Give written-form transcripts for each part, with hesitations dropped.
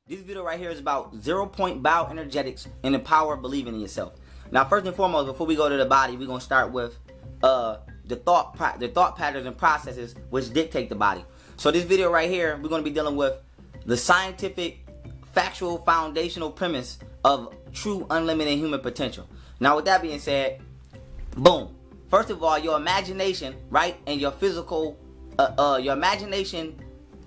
This video right here is about 0-point bioenergetics and the power of believing in yourself. Now, first and foremost, before we go to the body, we're gonna start with the thought patterns and processes which dictate the body. So this video right here, we're gonna be dealing with the scientific, factual, foundational premise of true unlimited human potential. Now, with that being said, boom. First of all, your imagination, right, and your physical, your imagination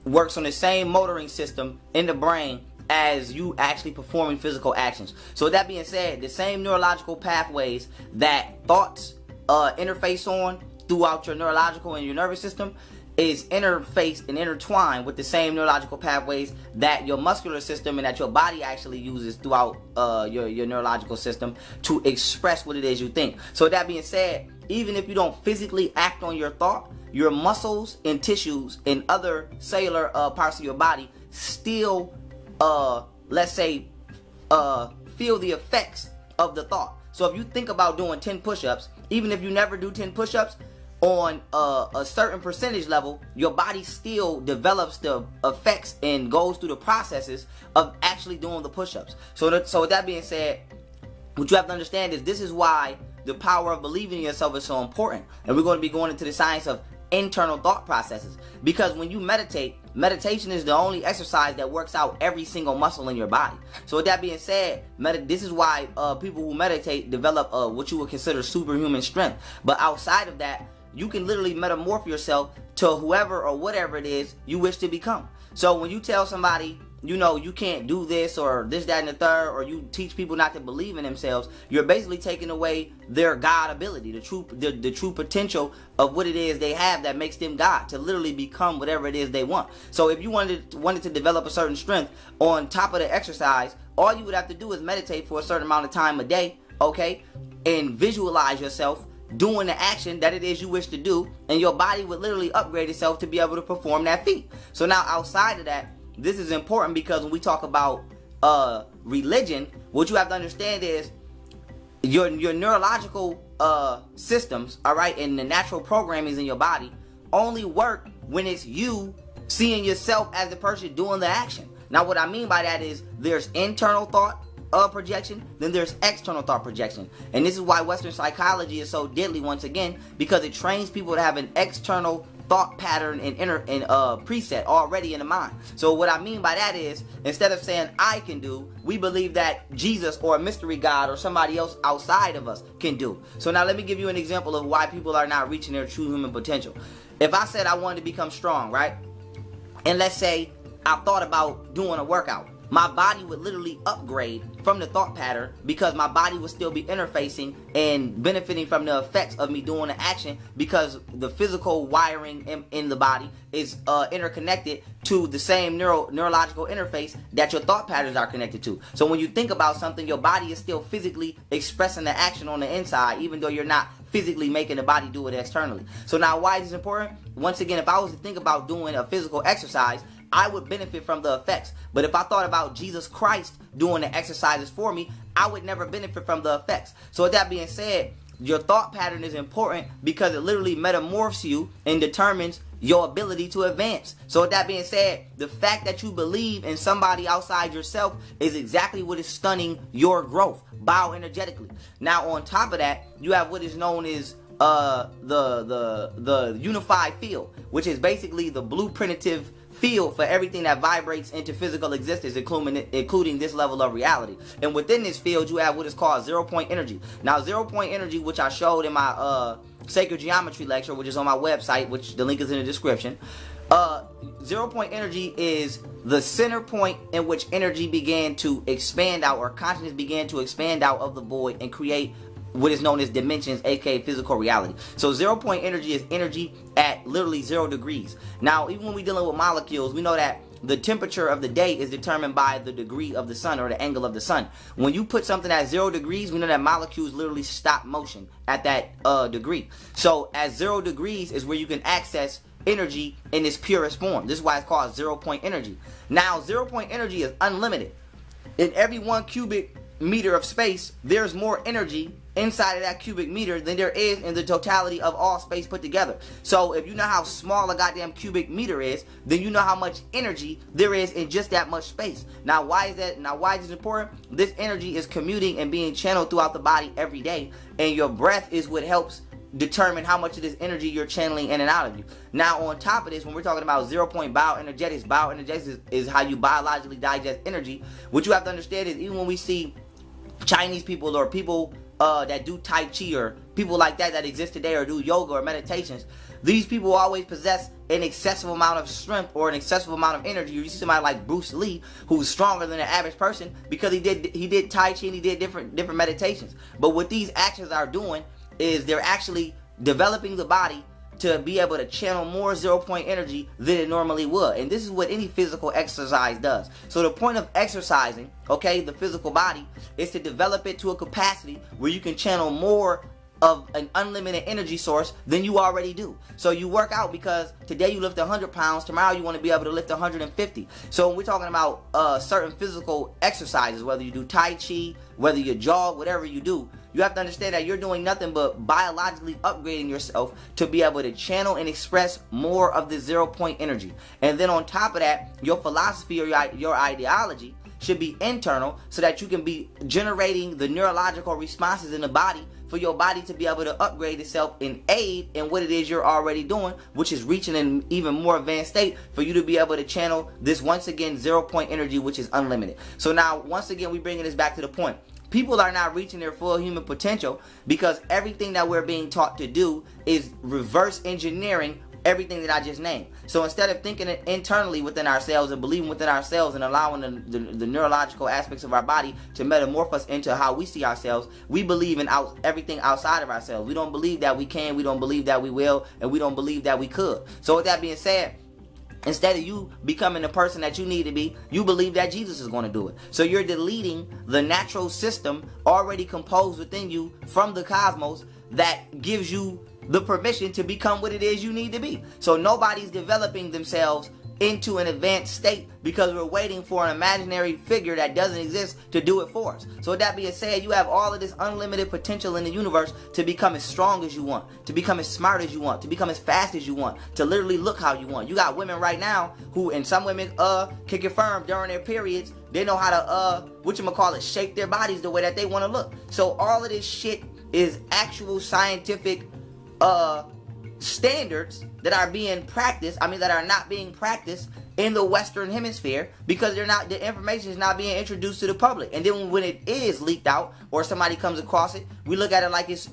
works on the same motoring system in the brain as you actually performing physical actions. So with that being said, the same neurological pathways that thoughts interface on throughout your neurological and your nervous system is interfaced and intertwined with the same neurological pathways that your muscular system and that your body actually uses throughout your neurological system to express what it is you think. So with that being said, even if you don't physically act on your thought, your muscles and tissues and other cellular parts of your body still, let's say, feel the effects of the thought. So if you think about doing 10 push-ups, even if you never do 10 push-ups, on a certain percentage level, your body still develops the effects and goes through the processes of actually doing the push-ups. So with that being said, what you have to understand is this is why the power of believing in yourself is so important. And we're going to be going into the science of internal thought processes, because when you meditate, meditation is the only exercise that works out every single muscle in your body. So with that being said, this is why people who meditate develop what you would consider superhuman strength. But outside of that, you can literally metamorph yourself to whoever or whatever it is you wish to become. So when you tell somebody, you know, you can't do this or this, that, and the third, or you teach people not to believe in themselves, you're basically taking away their God ability, the true potential of what it is they have that makes them God, to literally become whatever it is they want. So if you wanted to develop a certain strength on top of the exercise, all you would have to do is meditate for a certain amount of time a day, okay, and visualize yourself doing the action that it is you wish to do, and your body would literally upgrade itself to be able to perform that feat. So now outside of that, this is important because when we talk about religion, what you have to understand is your neurological systems, all right, and the natural programmings in your body only work when it's you seeing yourself as the person doing the action. Now what I mean by that is there's internal thought projection, then there's external thought projection. And this is why Western psychology is so deadly once again, because it trains people to have an external thought pattern and preset already in the mind. So what I mean by that is, instead of saying I can do, we believe that Jesus or a mystery God or somebody else outside of us can do. So now let me give you an example of why people are not reaching their true human potential. If I said I wanted to become strong, right? And let's say I thought about doing a workout, my body would literally upgrade from the thought pattern because my body would still be interfacing and benefiting from the effects of me doing the action, because the physical wiring in the body is interconnected to the same neurological interface that your thought patterns are connected to. So when you think about something, your body is still physically expressing the action on the inside, even though you're not physically making the body do it externally. So now why is this important? Once again, if I was to think about doing a physical exercise, I would benefit from the effects. But if I thought about Jesus Christ doing the exercises for me, I would never benefit from the effects. So with that being said, your thought pattern is important because it literally metamorphs you and determines your ability to advance. So with that being said, the fact that you believe in somebody outside yourself is exactly what is stunning your growth bioenergetically. Now on top of that, you have what is known as the unified field, which is basically the blueprintative field for everything that vibrates into physical existence, including this level of reality. And within this field, you have what is called 0-point energy. Now 0-point energy, which I showed in my sacred geometry lecture, which is on my website, which the link is in the description. 0-point energy is the center point in which energy began to expand out, or consciousness began to expand out of the void and create what is known as dimensions, aka physical reality. So 0-point energy is energy at literally 0 degrees. Now, even when we're dealing with molecules, we know that the temperature of the day is determined by the degree of the sun, or the angle of the sun. When you put something at 0 degrees, we know that molecules literally stop motion at that degree. So at 0 degrees is where you can access energy in its purest form. This is why it's called 0-point energy. Now 0-point energy is unlimited. In every 1 cubic meter of space, there's more energy inside of that cubic meter than there is in the totality of all space put together. So if you know how small a goddamn cubic meter is, then you know how much energy there is in just that much space. Now why is that? Now why is this important? This energy is commuting and being channeled throughout the body every day, and your breath is what helps determine how much of this energy you're channeling in and out of you. Now on top of this, when we're talking about 0-point bioenergetics is how you biologically digest energy. What you have to understand is, even when we see Chinese people or people that do Tai Chi or people like that exist today, or do yoga or meditations, these people always possess an excessive amount of strength or an excessive amount of energy. You see somebody like Bruce Lee, who's stronger than the average person because he did Tai Chi and he did different meditations. But what these actions are doing is they're actually developing the body to be able to channel more 0-point energy than it normally would. And this is what any physical exercise does. So the point of exercising, okay, the physical body, is to develop it to a capacity where you can channel more of an unlimited energy source than you already do. So you work out because today you lift 100 pounds, tomorrow you want to be able to lift 150. So when we're talking about certain physical exercises, whether you do Tai Chi, whether you jog, whatever you do, you have to understand that you're doing nothing but biologically upgrading yourself to be able to channel and express more of the 0-point energy. And then on top of that, your philosophy or your ideology should be internal, so that you can be generating the neurological responses in the body for your body to be able to upgrade itself and aid in what it is you're already doing, which is reaching an even more advanced state for you to be able to channel this, once again, 0-point energy, which is unlimited. So now, once again, we're bringing this back to the point. People are not reaching their full human potential because everything that we're being taught to do is reverse engineering everything that I just named. So instead of thinking it internally within ourselves and believing within ourselves and allowing the neurological aspects of our body to metamorph us into how we see ourselves, we believe in everything outside of ourselves. We don't believe that we can, we don't believe that we will, and we don't believe that we could. So with that being said, instead of you becoming the person that you need to be, you believe that Jesus is going to do it. So you're deleting the natural system already composed within you from the cosmos that gives you the permission to become what it is you need to be. So nobody's developing themselves into an advanced state because we're waiting for an imaginary figure that doesn't exist to do it for us. So with that being said, you have all of this unlimited potential in the universe to become as strong as you want, to become as smart as you want, to become as fast as you want, to literally look how you want. You got women right now who, and some women can confirm during their periods, they know how to shape their bodies the way that they want to look. So all of this shit is actual scientific standards that are being practiced, that are not being practiced in the Western Hemisphere because the information is not being introduced to the public. And then when it is leaked out or somebody comes across it, we look at it like it's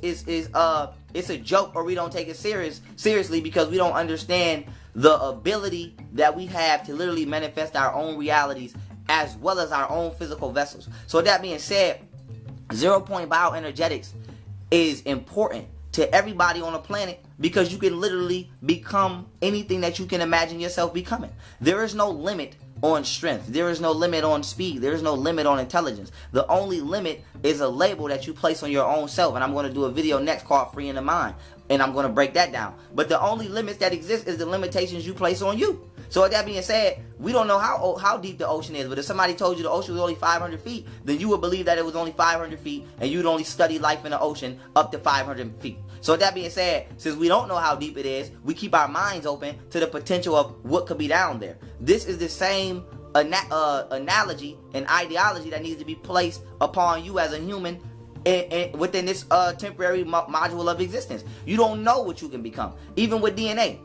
a joke, or we don't take it seriously because we don't understand the ability that we have to literally manifest our own realities as well as our own physical vessels. So that being said, 0-point bioenergetics is important to everybody on the planet because you can literally become anything that you can imagine yourself becoming. There is no limit on strength. There is no limit on speed. There is no limit on intelligence. The only limit is a label that you place on your own self. And I'm going to do a video next called Free in the Mind. And I'm going to break that down. But the only limits that exist is the limitations you place on you. So with that being said, we don't know how deep the ocean is. But if somebody told you the ocean was only 500 feet, then you would believe that it was only 500 feet. And you'd only study life in the ocean up to 500 feet. So with that being said, since we don't know how deep it is, we keep our minds open to the potential of what could be down there. This is the same analogy and ideology that needs to be placed upon you as a human within this temporary module of existence. You don't know what you can become. Even with DNA,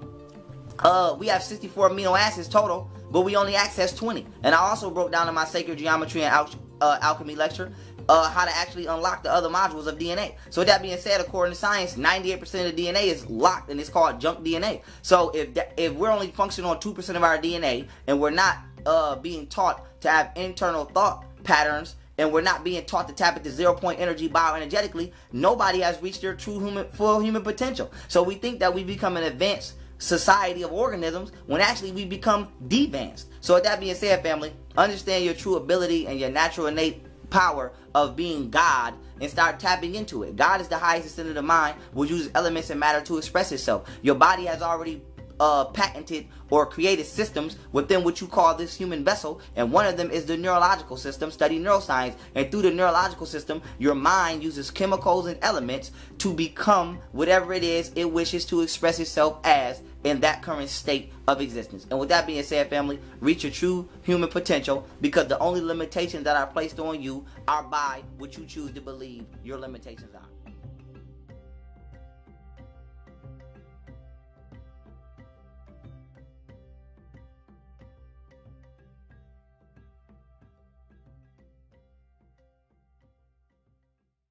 we have 64 amino acids total, but we only access 20. And I also broke down in my sacred geometry and alchemy lecture how to actually unlock the other modules of DNA. So with that being said, according to science, 98% of the DNA is locked, and it's called junk DNA. So if we're only functioning on 2% of our DNA, and we're not being taught to have internal thought patterns, and we're not being taught to tap into 0-point energy bioenergetically, nobody has reached their full human potential. So we think that we become an advanced society of organisms when actually we become devanced. So with that being said, family, understand your true ability and your natural innate power of being God and start tapping into it. God is the highest extent of the mind, which uses elements and matter to express itself. Your body has already patented or created systems within what you call this human vessel, and one of them is the neurological system. Study neuroscience, and through the neurological system, your mind uses chemicals and elements to become whatever it is it wishes to express itself as in that current state of existence. And with that being said, family, reach your true human potential, because the only limitations that are placed on you are by what you choose to believe your limitations are.